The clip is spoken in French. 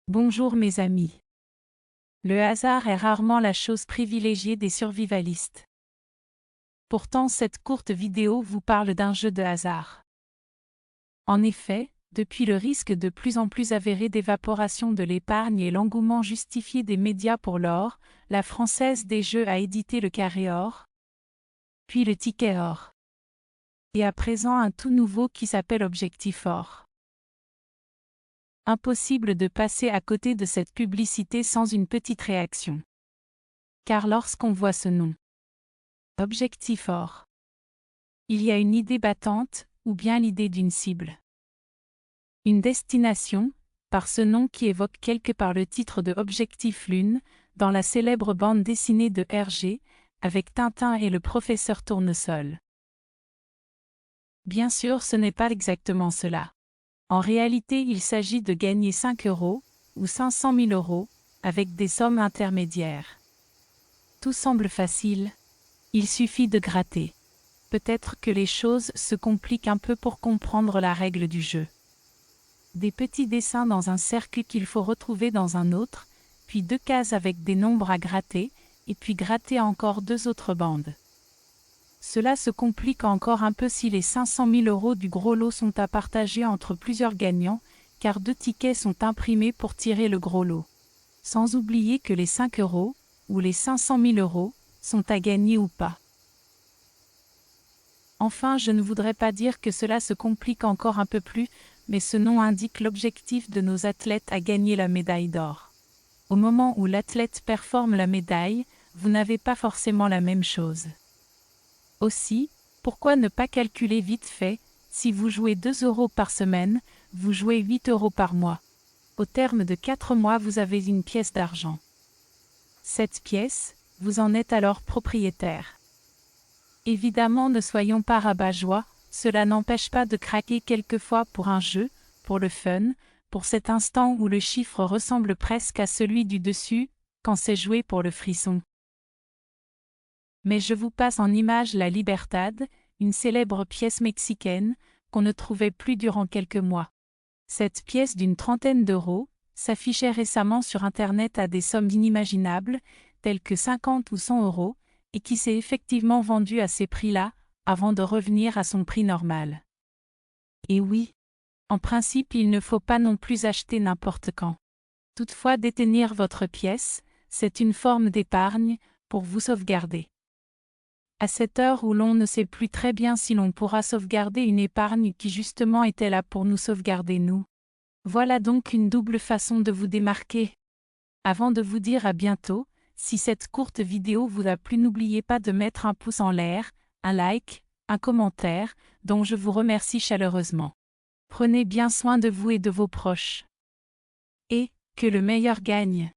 Bonjour mes amis. Le hasard est rarement la chose privilégiée des survivalistes. Pourtant cette courte vidéo vous parle d'un jeu de hasard. En effet, depuis le risque de plus en plus avéré d'évaporation de l'épargne et l'engouement justifié des médias pour l'or, la Française des Jeux a édité le carré or, puis le ticket or. Et à présent un tout nouveau qui s'appelle Objectif or. Impossible de passer à côté de cette publicité sans une petite réaction. Car lorsqu'on voit ce nom, Objectif or, il y a une idée battante, ou bien l'idée d'une cible. Une destination, par ce nom qui évoque quelque part le titre de Objectif Lune, dans la célèbre bande dessinée de Hergé, avec Tintin et le professeur Tournesol. Bien sûr, ce n'est pas exactement cela. En réalité, il s'agit de gagner 5 € ou 500 000 €, avec des sommes intermédiaires. Tout semble facile. Il suffit de gratter. Peut-être que les choses se compliquent un peu pour comprendre la règle du jeu. Des petits dessins dans un cercle qu'il faut retrouver dans un autre, puis 2 cases avec des nombres à gratter, et puis gratter encore 2 autres bandes. Cela se complique encore un peu si les 500 000 € du gros lot sont à partager entre plusieurs gagnants, car 2 tickets sont imprimés pour tirer le gros lot. Sans oublier que les 5 € ou les 500 000 € sont à gagner ou pas. Enfin, je ne voudrais pas dire que cela se complique encore un peu plus, mais ce nom indique l'objectif de nos athlètes à gagner la médaille d'or. Au moment où l'athlète performe la médaille, vous n'avez pas forcément la même chose. Aussi, pourquoi ne pas calculer vite fait, si vous jouez 2 € par semaine, vous jouez 8 € par mois. Au terme de 4 mois, vous avez une pièce d'argent. Cette pièce, vous en êtes alors propriétaire. Évidemment, ne soyons pas rabat-joie, cela n'empêche pas de craquer quelquefois pour un jeu, pour le fun, pour cet instant où le chiffre ressemble presque à celui du dessus, quand c'est joué pour le frisson. Mais je vous passe en image la Libertad, une célèbre pièce mexicaine, qu'on ne trouvait plus durant quelques mois. Cette pièce d'une trentaine d'euros s'affichait récemment sur Internet à des sommes inimaginables, telles que 50 ou 100 €, et qui s'est effectivement vendue à ces prix-là, avant de revenir à son prix normal. Et oui, en principe il ne faut pas non plus acheter n'importe quand. Toutefois, détenir votre pièce, c'est une forme d'épargne, pour vous sauvegarder. À cette heure où l'on ne sait plus très bien si l'on pourra sauvegarder une épargne qui justement était là pour nous sauvegarder nous. Voilà donc une double façon de vous démarquer. Avant de vous dire à bientôt, si cette courte vidéo vous a plu, n'oubliez pas de mettre un pouce en l'air, un like, un commentaire, dont je vous remercie chaleureusement. Prenez bien soin de vous et de vos proches. Et que le meilleur gagne.